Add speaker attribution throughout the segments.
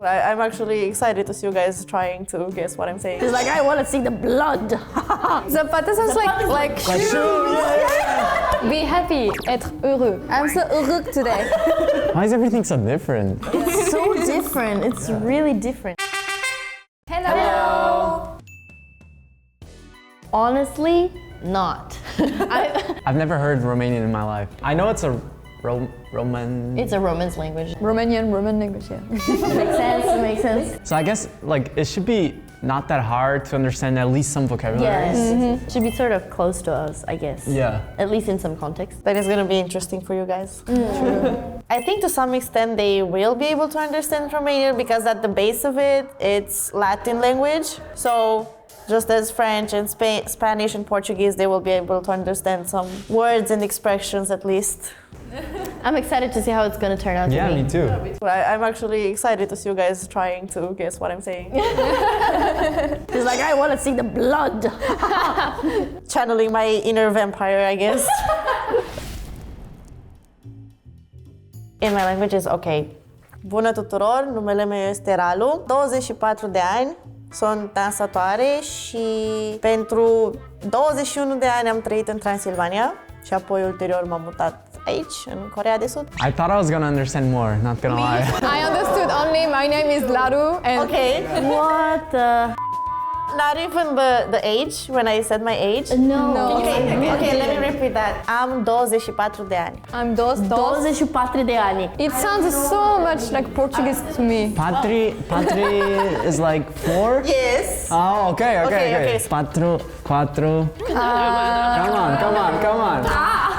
Speaker 1: I'm actually excited to see you guys trying to guess what I'm saying.
Speaker 2: He's like, I want to see the blood.
Speaker 3: Zapata sounds like
Speaker 4: shoe. Yeah.
Speaker 3: be happy, être heureux. I'm so heureux today.
Speaker 4: Why is everything so different?
Speaker 2: It's so different. It's really different.
Speaker 3: Hello.
Speaker 2: Honestly, not.
Speaker 4: I've never heard Romanian in my life. I know it's a Roman.
Speaker 2: It's a Romance language.
Speaker 3: Roman language, yeah.
Speaker 2: Makes sense.
Speaker 4: So I guess like it should be not that hard to understand at least some vocabulary.
Speaker 2: Yes. Should be sort of close to us, I guess.
Speaker 4: Yeah.
Speaker 2: At least in some context.
Speaker 1: That is gonna be interesting for you guys. True. I think to some extent they will be able to understand Romanian because at the base of it, it's Latin language. So just as French and Spanish and Portuguese, they will be able to understand some words and expressions at least.
Speaker 2: I'm excited to see how it's going to turn out
Speaker 4: Yeah,
Speaker 2: to be.
Speaker 4: me too.
Speaker 1: I'm actually excited to see you guys trying to guess what I'm saying.
Speaker 2: He's like, I want to see the blood.
Speaker 1: Channeling my inner vampire, I guess. In my language is okay. Bună tuturor, numele meu este Ralu, 24 de ani, sunt dansatoare și pentru 21 de ani am trăit în Transilvania și apoi ulterior m-am mutat aici, în Coreea de Sud.
Speaker 4: I thought I was gonna understand more, not gonna lie.
Speaker 3: I understood only my name is Laru and
Speaker 1: Okay.
Speaker 2: What the?
Speaker 1: Not even the age, when I said my age.
Speaker 2: No.
Speaker 1: Okay, let me repeat that. Am 24 de ani.
Speaker 3: I'm dos.
Speaker 2: 24 de ani.
Speaker 3: It sounds so much like Portuguese to me.
Speaker 4: Patri is like 4?
Speaker 1: Yes.
Speaker 4: Oh, okay.
Speaker 1: Okay.
Speaker 4: Patru, quatro. Come on.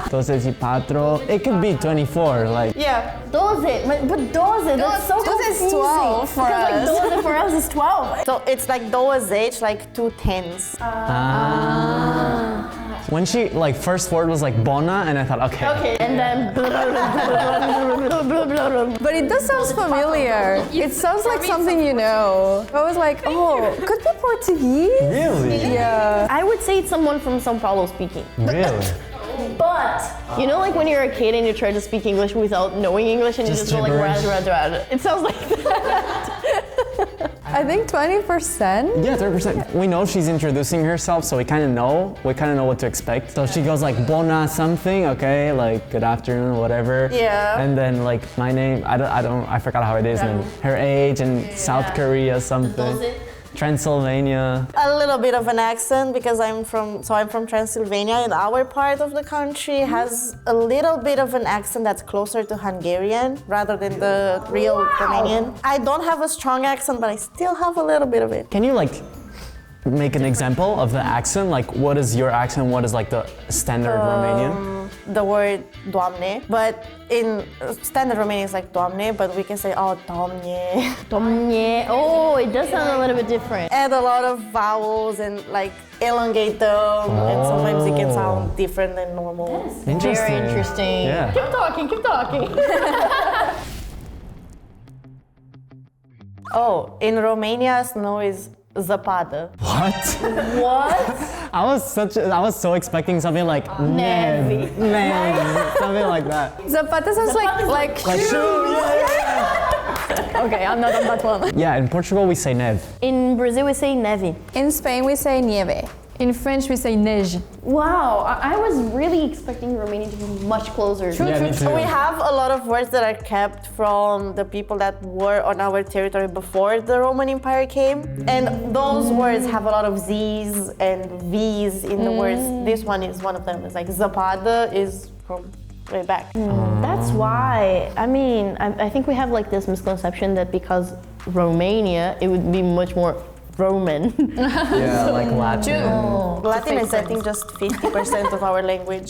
Speaker 4: 24. It could be 24, like.
Speaker 1: Yeah.
Speaker 2: 12, but 12, that's so
Speaker 3: 12 is
Speaker 2: confusing.
Speaker 3: 12 for
Speaker 2: Because
Speaker 3: us.
Speaker 2: like 12 for us is 12.
Speaker 1: So it's like 20, like 2 tens.
Speaker 4: When she, like, first word was like bona, and I thought, okay.
Speaker 2: And then blah, blah, blah, blah.
Speaker 3: But it does sound familiar. It sounds like something you know. I was like, oh, could be Portuguese?
Speaker 4: Really?
Speaker 3: Yeah.
Speaker 2: I would say it's someone from São Paulo speaking.
Speaker 4: Really?
Speaker 2: But, you know, like when you're a kid and you try to speak English without knowing English and you
Speaker 4: Just
Speaker 2: just go like,
Speaker 4: gibberish.
Speaker 2: rad. It sounds like that.
Speaker 3: I think 20%.
Speaker 4: Yeah, 30%. We know she's introducing herself, so we kind of know what to expect. So she goes like bona something, okay, like good afternoon, whatever.
Speaker 1: Yeah.
Speaker 4: And then like my name, I forgot how it is, and her age and South Korea something. Transylvania.
Speaker 1: A little bit of an accent because I'm from Transylvania, and our part of the country has a little bit of an accent that's closer to Hungarian rather than the real Romanian. I don't have a strong accent, but I still have a little bit of it.
Speaker 4: Can you like make an example of the accent? Like what is your accent? What is like the standard Romanian?
Speaker 1: The word doamne, but in standard Romanian it's like doamne, but we can say oh doamne.
Speaker 2: Domne. Oh, it does sound a little bit different.
Speaker 1: Add a lot of vowels and like elongate them, and sometimes it can sound different than normal.
Speaker 4: Interesting.
Speaker 2: Very interesting.
Speaker 4: Yeah.
Speaker 2: Keep talking.
Speaker 1: Oh, in Romania snow is zăpadă.
Speaker 4: What? I was so expecting something like
Speaker 2: Neve.
Speaker 4: something like that.
Speaker 3: Zapata sounds like
Speaker 4: shoe. Yeah.
Speaker 3: Okay, I'm not on that one.
Speaker 4: Yeah, in Portugal we say neve.
Speaker 2: In Brazil we say neve.
Speaker 3: In Spain we say nieve. In French we say neige.
Speaker 2: Wow, I was really expecting Romanian to be much closer.
Speaker 4: Yeah, me too.
Speaker 1: So we have a lot of words that are kept from the people that were on our territory before the Roman Empire came, and those words have a lot of Z's and V's in the words. This one is one of them. It's like zăpadă is from way back.
Speaker 2: That's why. I mean, I think we have like this misconception that because Romania, it would be much more Roman.
Speaker 4: Yeah, like Latin.
Speaker 1: Latin is, I think, just 50% of our language.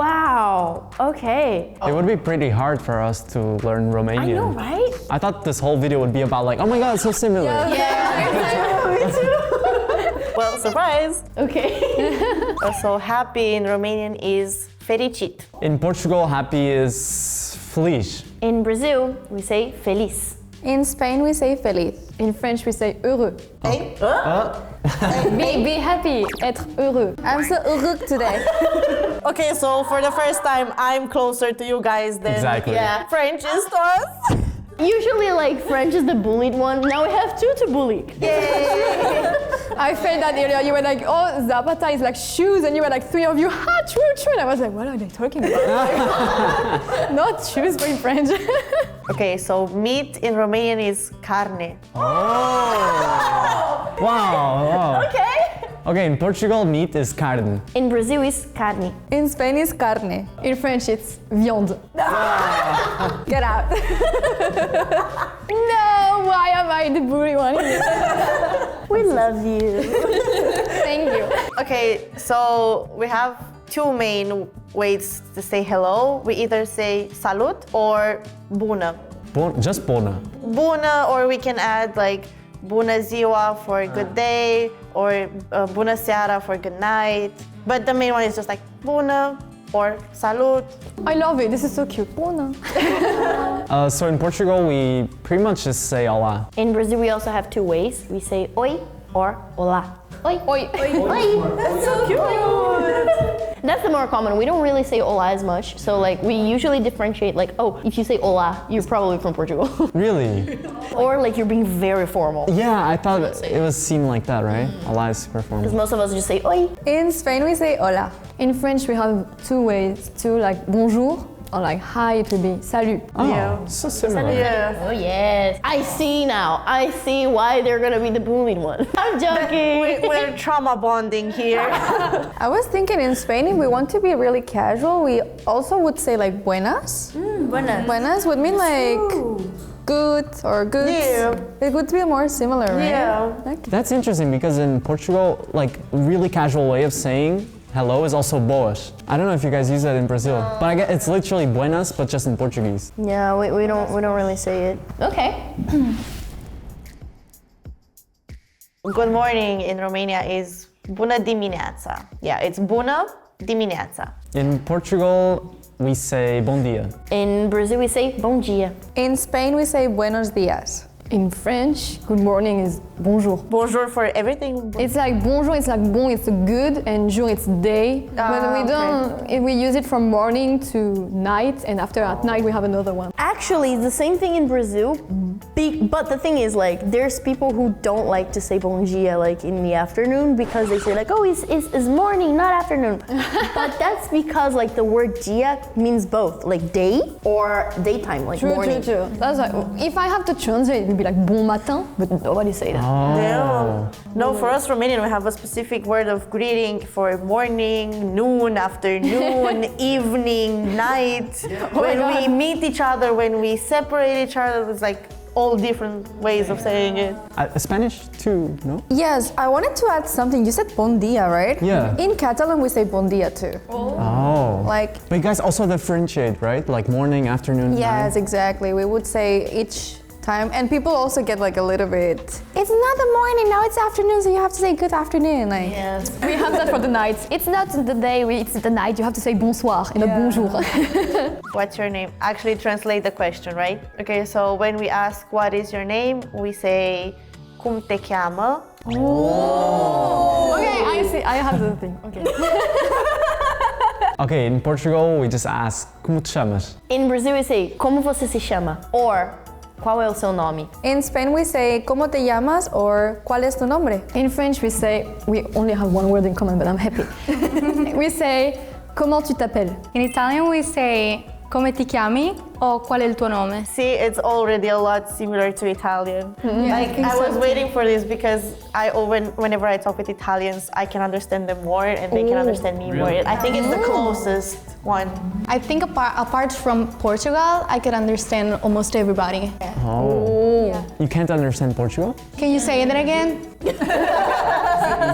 Speaker 2: Wow. Okay.
Speaker 4: It would be pretty hard for us to learn Romanian.
Speaker 2: I know, right?
Speaker 4: I thought this whole video would be about like, oh my god, it's so similar.
Speaker 2: Me too.
Speaker 1: Well, surprise!
Speaker 2: Okay.
Speaker 1: So happy in Romanian is fericit.
Speaker 4: In Portugal, happy is feliz.
Speaker 2: In Brazil, we say feliz.
Speaker 3: In Spain we say feliz. In French we say heureux.
Speaker 1: Hey?
Speaker 3: Be happy, être heureux. I'm so heureux today.
Speaker 1: Okay, so for the first time, I'm closer to you guys than
Speaker 4: Exactly.
Speaker 1: French is to us.
Speaker 2: Usually, like, French is the bullied one. Now we have two to bully.
Speaker 3: I felt that earlier. You were like, oh, Zapata is like shoes, and you were like, three of you, ha, true, true. And I was like, what are they talking about? Not shoes, but in French.
Speaker 1: Okay, so meat in Romanian is carne.
Speaker 4: Wow.
Speaker 2: Okay.
Speaker 4: Okay, in Portugal, meat is carne.
Speaker 2: In Brazil, it's carne.
Speaker 3: In Spain, it's carne. In French, it's viande. Get out. No, why am I the bully one here?
Speaker 2: We love you.
Speaker 3: Thank you.
Speaker 1: Okay, so we have two main ways to say hello. We either say salut or bună.
Speaker 4: Just bona.
Speaker 1: Bună, or we can add like bună ziua for good day, or bună seara for good night. But the main one is just like bună or salut.
Speaker 3: I love it. This is so cute. Bona.
Speaker 4: So in Portugal, we pretty much just say olá.
Speaker 2: In Brazil, we also have two ways. We say oi or olá. Oi.
Speaker 3: Oi.
Speaker 2: Oi. That's so cute. That's the more common. We don't really say hola as much. So like we usually differentiate like, oh, if you say hola, you're probably from Portugal.
Speaker 4: Really?
Speaker 2: Or like you're being very formal.
Speaker 4: Yeah, I thought it was seen like that, right? Olá is super
Speaker 2: Because
Speaker 4: formal.
Speaker 2: most of us just say oi.
Speaker 3: In Spain, we say hola. In French, we have two ways to like bonjour or like hi, it would be salut.
Speaker 4: Oh,
Speaker 1: Yeah.
Speaker 4: so similar.
Speaker 1: Yeah.
Speaker 2: Oh yes. I see now. I see why they're gonna be the bullied one. I'm joking.
Speaker 1: We're trauma bonding here.
Speaker 3: I was thinking in Spain, if we want to be really casual, we also would say like buenas.
Speaker 2: Buenas.
Speaker 3: Buenas would mean like good or good.
Speaker 1: Yeah.
Speaker 3: It would be more similar, right?
Speaker 1: Yeah.
Speaker 3: Okay.
Speaker 4: That's interesting because in Portugal, like really casual way of saying hello is also boas. I don't know if you guys use that in Brazil, but I guess it's literally buenas, but just in Portuguese.
Speaker 2: Yeah, we don't really say it. Okay.
Speaker 1: Good morning in Romania is bună dimineața. Yeah, it's bună dimineața.
Speaker 4: In Portugal, we say bom dia.
Speaker 2: In Brazil, we say bom dia.
Speaker 3: In Spain, we say buenos dias. In French, good morning is bonjour.
Speaker 1: Bonjour for everything.
Speaker 3: It's like bonjour, it's like bon, it's good, and jour, it's day. But we don't, we use it from morning to night, and after at night we have another one.
Speaker 2: Actually, it's the same thing in Brazil. But the thing is, like, there's people who don't like to say bom dia, like, in the afternoon because they say, like, oh, it's morning, not afternoon. But that's because, like, the word dia means both, like, day or daytime, like, morning.
Speaker 3: True. That's like, if I have to translate, it would be like bon matin, but nobody say that.
Speaker 1: No, for us Romanian, we have a specific word of greeting for morning, noon, afternoon, evening, night. When we meet each other, when we separate each other, it's like all different ways of saying it.
Speaker 4: Spanish too, no?
Speaker 3: Yes, I wanted to add something. You said bon dia, right?
Speaker 4: Yeah.
Speaker 3: In Catalan, we say bon dia too.
Speaker 4: Oh.
Speaker 3: Like,
Speaker 4: But you guys also differentiate, right? Like morning, afternoon,
Speaker 3: yes,
Speaker 4: night?
Speaker 3: exactly. We would say each time, and people also get like a little bit. It's not the morning now; it's afternoon, so you have to say good afternoon. Like,
Speaker 2: Yes.
Speaker 3: we have that for the nights. It's not the day; it's the night. You have to say bonsoir and a bonjour.
Speaker 1: What's your name? Actually translate the question, right? Okay, so when we ask what is your name, we say cum te cheamă.
Speaker 3: Okay, I see. I have the thing. Okay.
Speaker 4: Okay, in Portugal, we just ask, como te chamas?
Speaker 2: In Brazil, we say como você se chama or qual é o seu nome.
Speaker 3: In Spain, we say ¿Cómo te llamas? Or ¿Cuál es tu nombre? In French, we say, we only have one word in common, but I'm happy. We say Comment tu t'appelles?
Speaker 5: In Italian we say come ti chiami o qual è il tuo nome.
Speaker 1: See, it's already a lot similar to Italian. Like I was waiting for this because whenever I talk with Italians, I can understand them more and they can understand me more. I think it's the closest one.
Speaker 5: I think apart from Portugal, I could understand almost everybody.
Speaker 4: Oh. You can't understand Portugal?
Speaker 5: Can you say that again?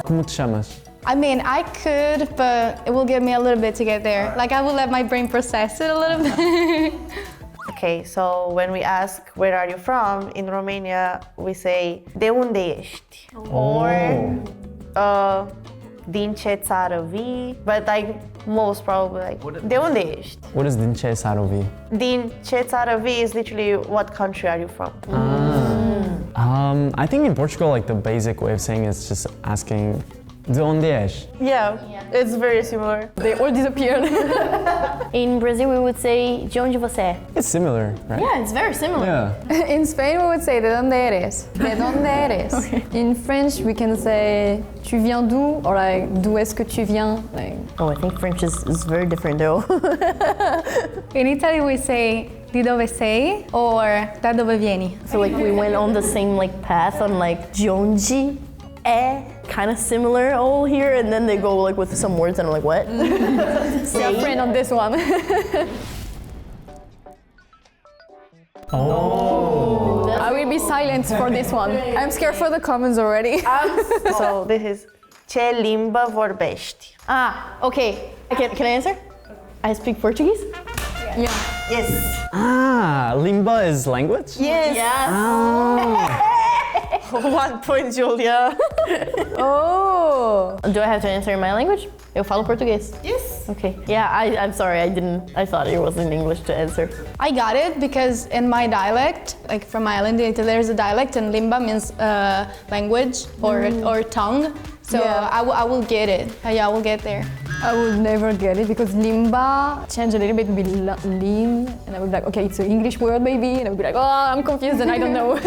Speaker 4: Como te chamas?
Speaker 5: I mean, I could, but it will give me a little bit to get there. Like I will let my brain process it a little bit.
Speaker 1: Okay, so when we ask where are you from, in Romania we say de unde ești? Or din ce țară vii? But like most probably like de unde ești?
Speaker 4: What is din ce țară vii?
Speaker 1: Din ce țară vii is literally what country are you from?
Speaker 4: I think in Portugal, like the basic way of saying it is just asking De onde és?
Speaker 1: Yeah, it's very similar.
Speaker 3: They all disappeared.
Speaker 2: In Brazil, we would say, de onde você é?
Speaker 4: It's similar, right?
Speaker 2: Yeah, it's very similar.
Speaker 4: Yeah.
Speaker 3: In Spain, we would say de donde eres. De donde eres. In French, we can say tu viens d'où, or like d'où est-ce que tu viens. Like,
Speaker 2: Oh, I think French is very different though.
Speaker 5: In Italy, we say di dove sei or da dove vieni.
Speaker 2: So like we went on the same like path on like de onde é, kind of similar all here, and then they go like with some words and I'm like, what?
Speaker 3: we are friends on this one. I will be silent for this one. I'm scared for the comments already.
Speaker 1: So this is ce limbă vorbești?
Speaker 2: Okay. Can I answer? I speak Portuguese.
Speaker 3: Yeah.
Speaker 1: Yes.
Speaker 4: Ah, limba is language?
Speaker 1: Yes.
Speaker 2: Yeah.
Speaker 1: 1 point, Julia.
Speaker 3: Oh.
Speaker 2: Do I have to answer in my language? Eu falo português.
Speaker 1: Yes.
Speaker 2: Okay. Yeah, I'm sorry. I thought it was in English to answer.
Speaker 5: I got it because in my dialect, like from Ireland, there's a dialect and limba means language or tongue. So
Speaker 3: Yeah.
Speaker 5: I will get it. Yeah, I will get there.
Speaker 3: I would never get it because limba changed a little bit to be lim, and I would be like, okay, it's an English word maybe, and I would be like, oh, I'm confused and I don't know.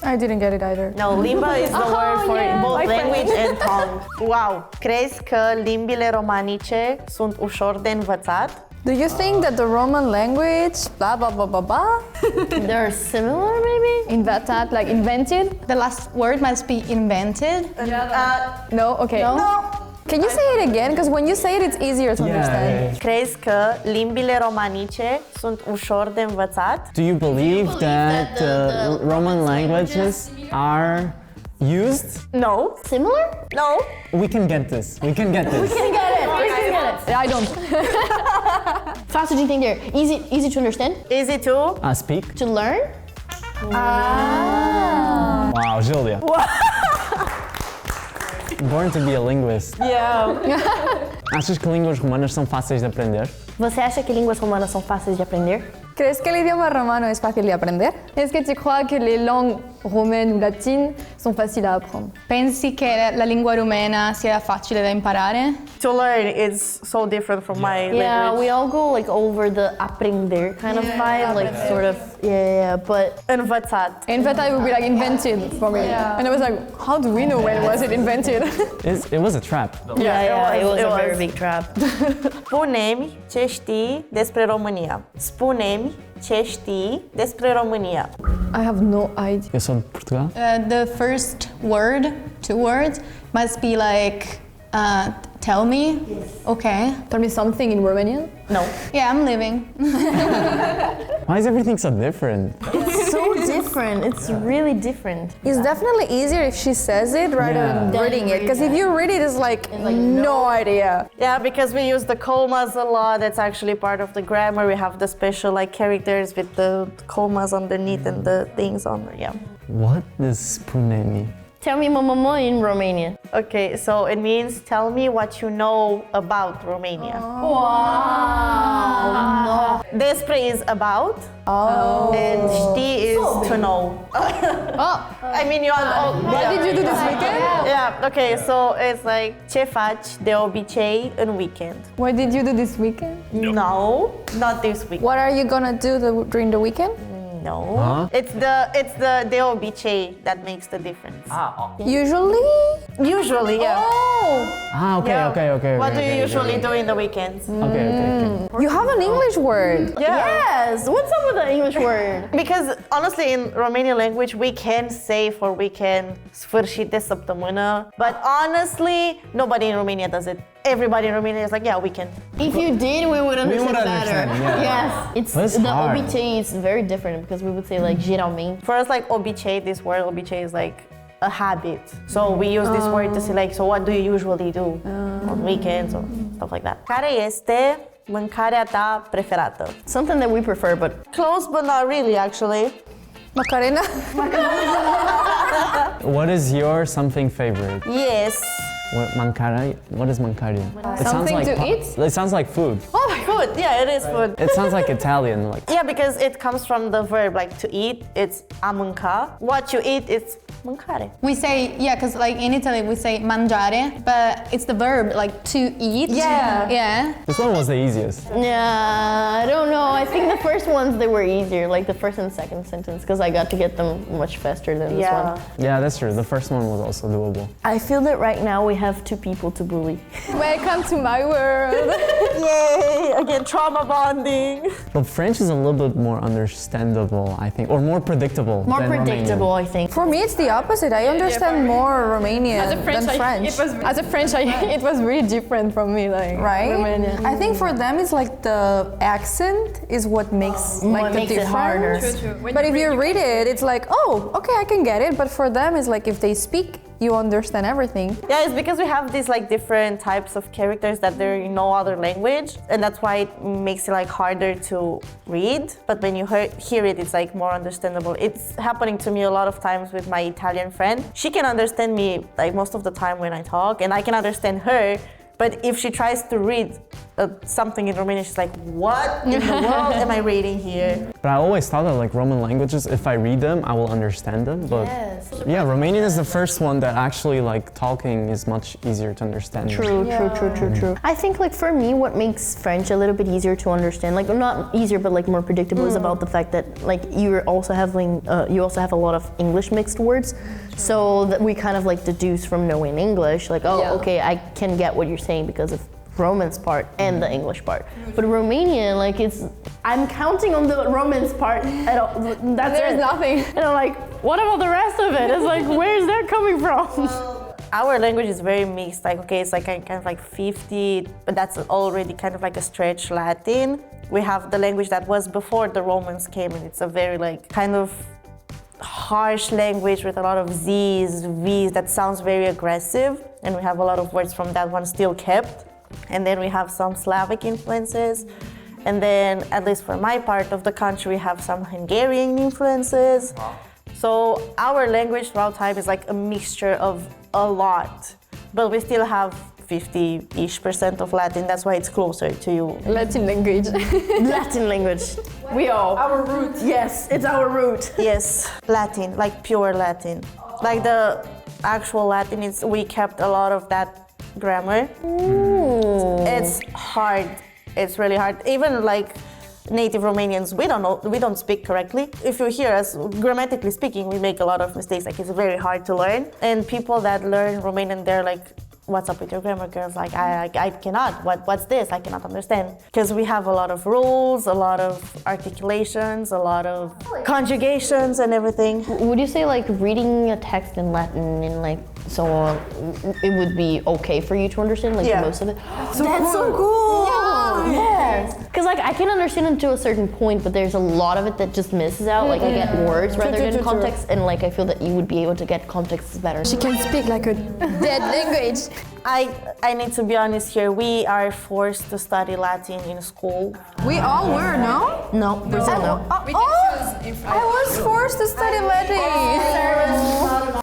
Speaker 3: I didn't get it either.
Speaker 1: No, limba is the word for
Speaker 3: yeah,
Speaker 1: both
Speaker 3: my friend.
Speaker 1: language and tongue. Wow. Crezi că limbile romanice sunt ușor de învățat?
Speaker 3: Do you think that the Roman language, blah blah blah blah blah,
Speaker 2: They're similar, maybe?
Speaker 3: invented, like invented?
Speaker 5: The last word must be invented.
Speaker 3: No, okay.
Speaker 2: No.
Speaker 3: Can you say it again? Because when you say it, it's easier to understand.
Speaker 1: Crezi că limbile romanice sunt ușor de învățat?
Speaker 4: Do you believe that Roman languages are used?
Speaker 1: No.
Speaker 2: Similar?
Speaker 1: No.
Speaker 4: We can get this. We can get this.
Speaker 2: We get it.
Speaker 3: I don't.
Speaker 2: Fast do you think they're easy to understand?
Speaker 1: Easy to?
Speaker 4: Speak?
Speaker 2: To learn?
Speaker 4: Wow, Julia. Born to be a linguist.
Speaker 1: Yeah.
Speaker 4: Achas que línguas romanas são fáceis de aprender?
Speaker 2: Você acha que línguas romanas são fáceis de aprender?
Speaker 3: ¿Crees que el idioma romano es fácil de aprender? Est-ce que tu crois que les langues romaines ou latines sont faciles à apprendre?
Speaker 5: Pensi che la lingua rumena sia facile da imparare?
Speaker 1: To learn is so different from my
Speaker 2: Yeah,
Speaker 1: language.
Speaker 2: we all go like over the aprender kind of vibe, like sort of, yeah, but
Speaker 1: Învățat.
Speaker 3: In fact, I would be like invented for me. And I was like, how do we know when was it invented?
Speaker 4: It was a trap.
Speaker 2: yeah, it was
Speaker 1: it
Speaker 2: a
Speaker 1: was.
Speaker 2: very big trap.
Speaker 1: Spune-mi ce știi despre România. Spune-mi ce știi despre România.
Speaker 3: I have no idea.
Speaker 4: Eu sou de Portugal.
Speaker 5: The first word, 2 words, must be like tell me. Okay.
Speaker 3: Tell me something in Romanian.
Speaker 1: No.
Speaker 5: Yeah, I'm living.
Speaker 4: Why is everything so different?
Speaker 2: It's so different. It's really different.
Speaker 3: It's definitely easier if she says it rather
Speaker 4: Yeah.
Speaker 3: than reading it. Because if you read it, it's like no idea.
Speaker 1: Yeah, because we use the comas a lot. That's actually part of the grammar. We have the special like characters with the comas underneath and the things on there. Yeah.
Speaker 4: What does spune mean?
Speaker 2: Tell me mama in Romanian.
Speaker 1: Okay, so it means tell me what you know about Romania. Despre is about. And ști is to know. I mean, you all.
Speaker 3: What did you do this weekend?
Speaker 1: Yeah, okay, so it's like ce faci de obicei în weekend?
Speaker 3: What did you do this weekend?
Speaker 1: No, not this week.
Speaker 3: What are you gonna do during the weekend?
Speaker 1: No.
Speaker 4: Huh?
Speaker 1: It's the de obicei that makes the difference.
Speaker 3: Usually?
Speaker 1: Usually, yeah.
Speaker 4: Okay,
Speaker 1: Yeah.
Speaker 4: okay.
Speaker 1: What do
Speaker 4: okay,
Speaker 1: you usually do in the weekends?
Speaker 4: Okay.
Speaker 3: You have an English word.
Speaker 1: Yeah.
Speaker 2: Yes. What's up with the English word?
Speaker 1: Because honestly, in Romanian language, we can say for weekend, sfârșit de săptămână. But honestly, nobody in Romania does it. Everybody in Romania is like, yeah, weekend.
Speaker 2: If you did, we would understand better.
Speaker 4: understand, yeah.
Speaker 2: Yes. It's
Speaker 4: But it's
Speaker 2: the
Speaker 4: hard.
Speaker 2: obicei is very different because we would say like geralmente.
Speaker 1: For us, like obicei, this word obicei is like a habit. So we use this word to say like, so what do you usually do on weekends or stuff like that. Care este mâncarea ta preferată?
Speaker 2: Something that we prefer, but
Speaker 1: Close, but not really, actually.
Speaker 3: Macarena?
Speaker 4: What is your something favorite?
Speaker 1: Yes.
Speaker 4: What mancare? What is mancare? It
Speaker 3: Something to eat?
Speaker 4: It sounds like food.
Speaker 3: Oh my god!
Speaker 1: food. Yeah, it is food.
Speaker 4: It sounds like Italian. Like
Speaker 1: Yeah, because it comes from the verb like to eat. It's a mânca. What you eat, it's mancare.
Speaker 5: We say, yeah, because like in Italy we say mangiare, but it's the verb like to eat.
Speaker 1: Yeah.
Speaker 5: Yeah.
Speaker 4: this one was the easiest.
Speaker 2: Yeah, I don't know. I think the first ones they were easier, like the first and second sentence, because I got to get them much faster than this one.
Speaker 4: Yeah, that's true. The first one was also doable.
Speaker 2: I feel that right now we have two people to bully.
Speaker 3: Welcome to my world.
Speaker 1: Yay! Again, trauma bonding.
Speaker 4: But French is a little bit more understandable, I think, or more predictable.
Speaker 2: More
Speaker 4: than
Speaker 2: predictable,
Speaker 4: Romanian.
Speaker 2: I think.
Speaker 3: For me, it's the opposite. I understand more Romanian than French.
Speaker 6: As a French, it was really different from me, like
Speaker 3: Right?
Speaker 6: Romanian.
Speaker 3: I think for them it's like the accent is what makes like
Speaker 2: What
Speaker 3: the
Speaker 2: makes it
Speaker 3: difference.
Speaker 2: harder.
Speaker 3: But if you read it, it's like, oh, okay, I can get it. But for them, it's like if they speak, you understand everything.
Speaker 1: Yeah, it's because we have these like different types of characters that there in no other language, and that's why it makes it like harder to read. But when you hear it, it's like more understandable. It's happening to me a lot of times with my Italian friend. She can understand me like most of the time when I talk, and I can understand her. But if she tries to read something in Romanian, she's like, what in the world am I reading here?
Speaker 4: But I always thought that like Roman languages, if I read them, I will understand them. But yeah, Romanian is the first one that actually like talking is much easier to understand.
Speaker 2: True. I think like for me, what makes French a little bit easier to understand, like not easier, but like more predictable, is about the fact that like you also have a lot of English mixed words, so that we kind of like deduce from knowing English, like okay, I can get what you're saying because of Romance part and the English part. But Romanian, like I'm counting on the Romance part. There's
Speaker 3: nothing.
Speaker 2: And I'm like, what about the rest of it? It's like, where is that coming from?
Speaker 1: Our language is very mixed. Like, okay, it's like kind of like 50, but that's already kind of like a stretch Latin. We have the language that was before the Romans came, and it's a very like kind of harsh language with a lot of Z's, V's that sounds very aggressive. And we have a lot of words from that one still kept. And then we have some Slavic influences. And then, at least for my part of the country, we have some Hungarian influences. So our language throughout time is like a mixture of a lot. But we still have 50-ish% of Latin. That's why it's closer to you.
Speaker 6: Latin language.
Speaker 2: Latin language. We all.
Speaker 6: Our root.
Speaker 2: Yes, it's our root.
Speaker 1: Yes, Latin, like pure Latin. Like the actual Latin, we kept a lot of that grammar.
Speaker 2: Ooh.
Speaker 1: It's hard. It's really hard. Even like native Romanians, we don't speak correctly. If you hear us grammatically speaking, we make a lot of mistakes. Like it's very hard to learn. And people that learn Romanian, they're like, what's up with your grammar, girls? Like, I cannot. What's this? I cannot understand. Because we have a lot of rules, a lot of articulations, a lot of conjugations and everything.
Speaker 2: Would you say like reading a text in Latin and like so on, it would be okay for you to understand like most of it? That's so cool. Yes. Because like I can understand it to a certain point, but there's a lot of it that just misses out. Like I get words rather than context, and like I feel that you would be able to get contexts better.
Speaker 3: She can speak like a dead language.
Speaker 1: I need to be honest here. We are forced to study Latin in school.
Speaker 3: We all were, no?
Speaker 2: No, Brazil, no.
Speaker 3: I was forced to study Latin.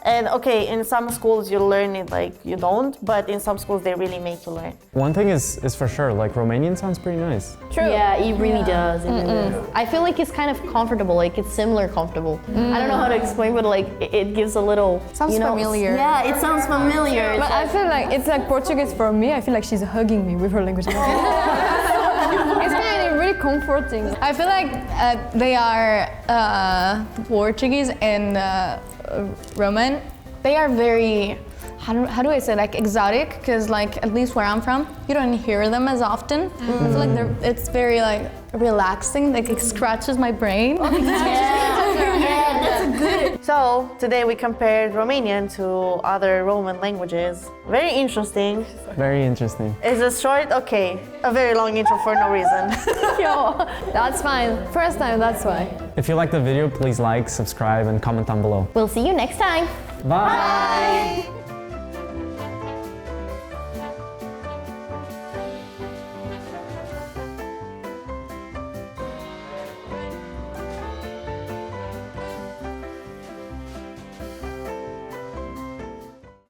Speaker 1: And okay, in some schools you learn it like you don't, but in some schools they really make you learn.
Speaker 4: One thing is for sure, like Romanian sounds pretty nice.
Speaker 2: True. Yeah, it really does. It really does. I feel like it's kind of comfortable, like it's similar comfortable. I don't know how to explain, but like it gives a little...
Speaker 3: Sounds familiar.
Speaker 2: Yeah, it sounds familiar.
Speaker 6: But I feel like it's like Portuguese for me. I feel like she's hugging me with her language. It's kind of really comforting.
Speaker 5: I feel like they are Portuguese and Roman. They are very, how do I say, like exotic, because like at least where I'm from, you don't hear them as often. I feel like it's very like relaxing, like it scratches my brain.
Speaker 1: So today we compared Romanian to other Roman languages. Very interesting.
Speaker 4: Very interesting.
Speaker 1: It's a short, okay, a very long intro for no reason.
Speaker 6: Yo, that's fine. First time, that's why.
Speaker 4: If you like the video, please like, subscribe, and comment down below.
Speaker 2: We'll see you next time.
Speaker 4: Bye.